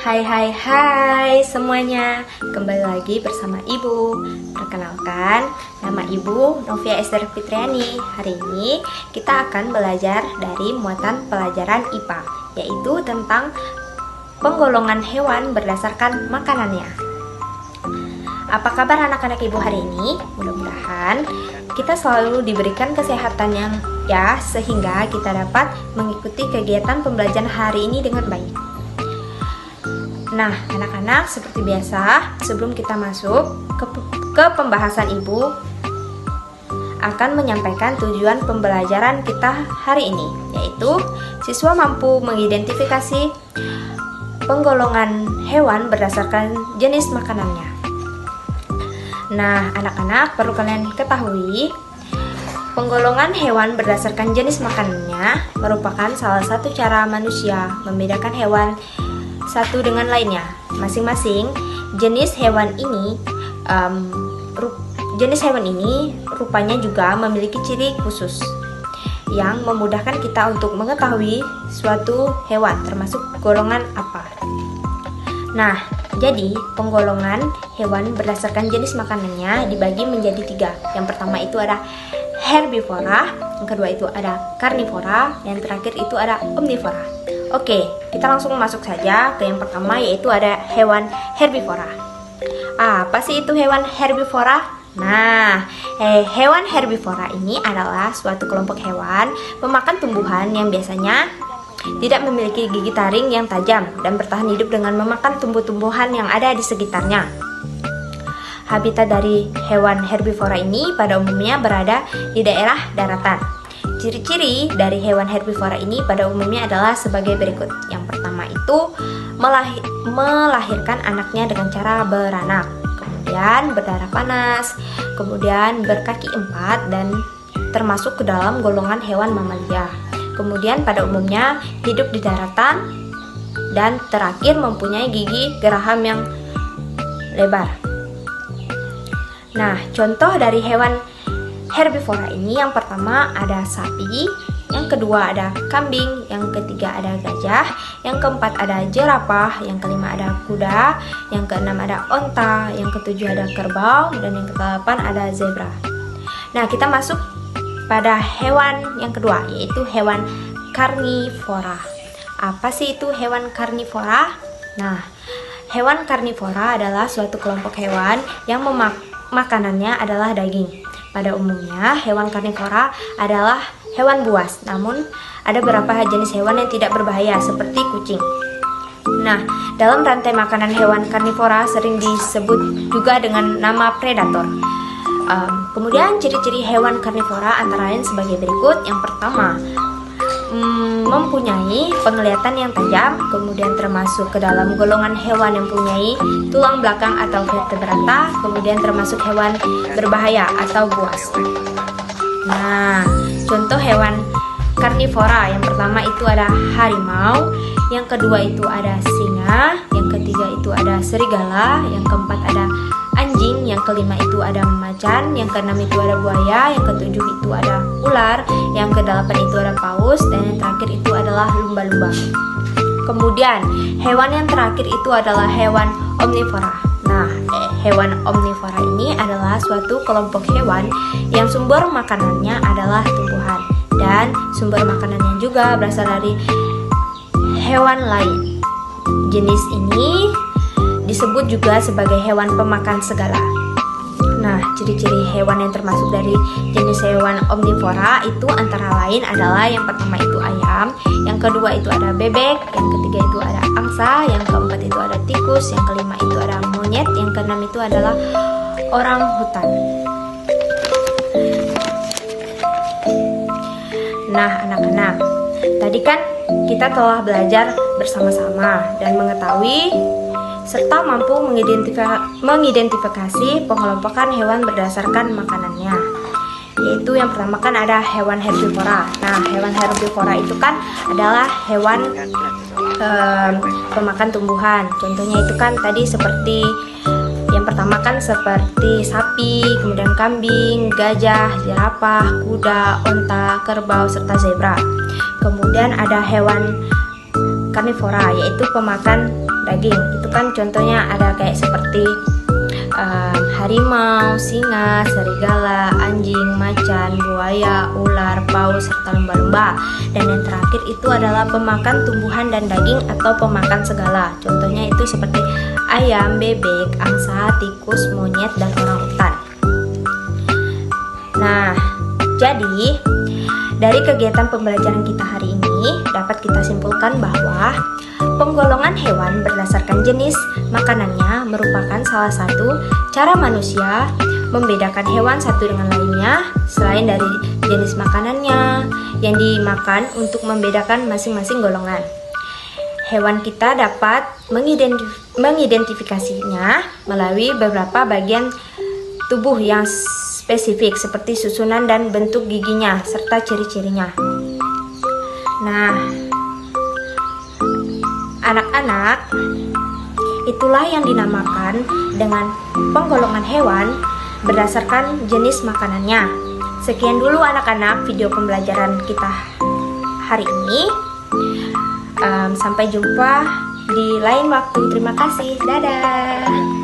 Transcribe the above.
Hai semuanya, kembali lagi bersama Ibu. Perkenalkan, nama Ibu Novia Esther Fitriani. Hari ini kita akan belajar dari muatan pelajaran IPA, yaitu tentang penggolongan hewan berdasarkan makanannya. Apa kabar anak-anak Ibu hari ini? Mudah-mudahan kita selalu diberikan kesehatan yang sehingga kita dapat mengikuti kegiatan pembelajaran hari ini dengan baik. Nah, anak-anak, seperti biasa, sebelum kita masuk ke pembahasan Ibu akan menyampaikan tujuan pembelajaran kita hari ini, yaitu siswa mampu mengidentifikasi penggolongan hewan berdasarkan jenis makanannya. Nah, anak-anak, perlu kalian ketahui, penggolongan hewan berdasarkan jenis makanannya merupakan salah satu cara manusia membedakan hewan satu dengan lainnya. Masing-masing jenis hewan ini rupanya juga memiliki ciri khusus yang memudahkan kita untuk mengetahui suatu hewan termasuk golongan apa. Nah, jadi penggolongan hewan berdasarkan jenis makanannya dibagi menjadi 3. Yang pertama itu ada herbivora, yang kedua itu ada karnivora, yang terakhir itu ada omnivora. Oke, kita langsung masuk saja ke yang pertama, yaitu ada hewan herbivora. Apa sih itu hewan herbivora? Nah, hewan herbivora ini adalah suatu kelompok hewan pemakan tumbuhan yang biasanya tidak memiliki gigi taring yang tajam dan bertahan hidup dengan memakan tumbuh-tumbuhan yang ada di sekitarnya. Habitat dari hewan herbivora ini pada umumnya berada di daerah daratan. Ciri-ciri dari hewan herbivora ini pada umumnya adalah sebagai berikut. Yang pertama itu melahirkan anaknya dengan cara beranak, kemudian berdarah panas, kemudian berkaki 4 dan termasuk ke dalam golongan hewan mamalia. Kemudian pada umumnya hidup di daratan dan terakhir mempunyai gigi geraham yang lebar. Nah, contoh dari hewan herbivora ini yang pertama ada sapi, yang kedua ada kambing, yang ketiga ada gajah, yang keempat ada jerapah, yang kelima ada kuda, yang keenam ada onta, yang ketujuh ada kerbau, dan yang kedelapan ada zebra. Nah, kita masuk pada hewan yang kedua, yaitu hewan karnivora. Apa sih itu hewan karnivora? Nah, hewan karnivora adalah suatu kelompok hewan yang makanannya adalah daging. Pada umumnya, hewan karnivora adalah hewan buas, namun ada beberapa jenis hewan yang tidak berbahaya, seperti kucing. Nah, dalam rantai makanan hewan karnivora sering disebut juga dengan nama predator. Kemudian, ciri-ciri hewan karnivora antara lain sebagai berikut. Yang pertama, mempunyai penglihatan yang tajam, kemudian termasuk ke dalam golongan hewan yang mempunyai tulang belakang atau vertebrata, kemudian termasuk hewan berbahaya atau buas. Nah, contoh hewan karnivora yang pertama itu ada harimau, yang kedua itu ada singa, yang ketiga itu ada serigala, yang keempat ada anjing, yang kelima itu ada macan, yang keenam itu ada buaya, yang ketujuh itu ada ular, yang kedelapan itu ada paus, dan yang terakhir itu adalah lumba-lumba. Kemudian hewan yang terakhir itu adalah hewan omnivora. Nah, hewan omnivora ini adalah suatu kelompok hewan yang sumber makanannya adalah tumbuhan, dan sumber makanannya juga berasal dari hewan lain. Jenis ini disebut juga sebagai hewan pemakan segala. Nah, ciri-ciri hewan yang termasuk dari jenis hewan omnivora itu antara lain adalah yang pertama itu ayam, yang kedua itu ada bebek, yang ketiga itu ada angsa, yang keempat itu ada tikus, yang kelima itu ada monyet, yang keenam itu adalah orang hutan. Nah, anak-anak, tadi kan kita telah belajar bersama-sama dan mengetahui serta mampu mengidentifikasi pengelompokan hewan berdasarkan makanannya. Yaitu yang pertama kan ada hewan herbivora. Nah, hewan herbivora itu kan adalah hewan pemakan tumbuhan. Contohnya itu kan tadi seperti yang pertama kan seperti sapi, kemudian kambing, gajah, jerapah, kuda, onta, kerbau, serta zebra. Kemudian ada hewan karnivora, yaitu pemakan daging. Itu kan contohnya ada kayak seperti harimau, singa, serigala, anjing, macan, buaya, ular, paus, serta lumba-lumba. Dan yang terakhir itu adalah pemakan tumbuhan dan daging atau pemakan segala. Contohnya itu seperti ayam, bebek, angsa, tikus, monyet, dan orangutan. Nah, jadi dari kegiatan pembelajaran kita hari ini dapat kita simpulkan bahwa penggolongan hewan berdasarkan jenis makanannya merupakan salah satu cara manusia membedakan hewan satu dengan lainnya selain dari jenis makanannya yang dimakan untuk membedakan masing-masing golongan. Hewan kita dapat mengidentifikasinya melalui beberapa bagian tubuh yang spesifik seperti susunan dan bentuk giginya serta ciri-cirinya. Nah, anak-anak, itulah yang dinamakan dengan penggolongan hewan berdasarkan jenis makanannya. Sekian dulu anak-anak video pembelajaran kita hari ini. Sampai jumpa di lain waktu. Terima kasih. Dadah.